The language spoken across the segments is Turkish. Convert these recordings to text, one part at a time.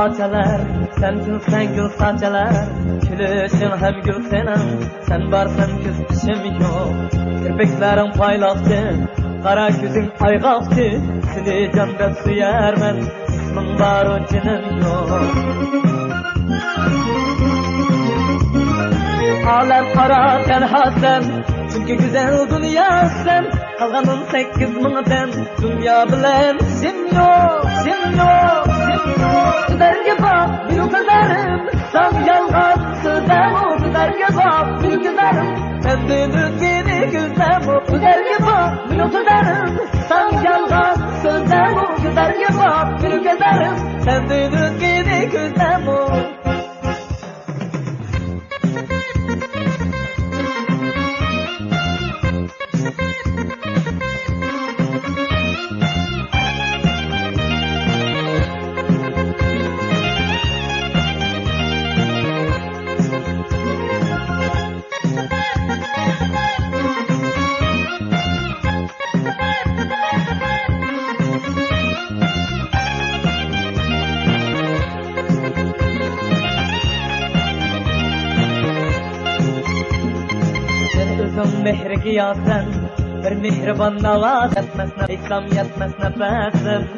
açalar, sensin sen gül saçalar. Gülüşün hem gül senin, sen varsan küs pişim yok. Kirpiklerin paylaktı, kara gözün aygaktı. Seni candan suyar ben, ismin var o cinin yok. Alem ara tenhasen, çünkü güzel dünya sen. Kalganın 8.000'den, dünya bilen sim yok, sim yok, sim yok. Güzelge bak, bir güzelim, sen yalgan sözem o. Güzelge bak, bir güzelim, kendini gini güzel o. Güzelge bak, bir güzelim, sen yalgan sözem o. Güzelge bak, bir güzelim, kendini gini güzel o. Mehriki yazsan, bir mehriban navaz etmesine, İslam yetmesine bezim.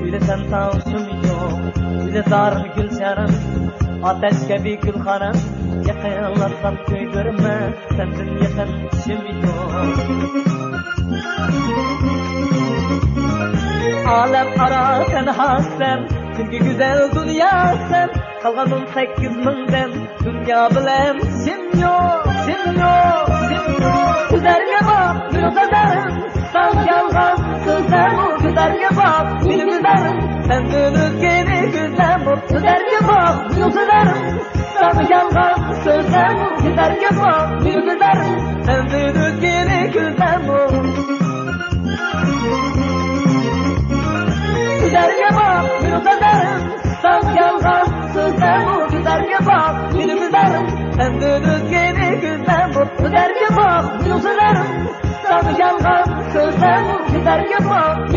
Güle sen tavşım yok, güle zarım gülşarım, ateşke bir gülhanım. Yakınlarsam köydürme, sendin yakın işim yok. Alem ara sen hasem, çünkü güzel dünya sen. Kalganın 8.000'den, dünya bilen sim yok, sim yok, sim yok. Güzelge bak, bir güzelim, sen yalgan sözem o. Güzelge bak, bir güzelim, senden özgeni güzel o. Güzelge bak, bir güzelim, sen yalgan sözem o. Güzelge bak, bir güzelim, senden özgeni güzel o. Güzelge bak, bir güzelim, sen yalgan sözem o. Güzelge bak, bir güzelim, senden özgeni güzel o. Güzelge bak, bir güzelim, sen yalgan sözem o. Güzelge bak,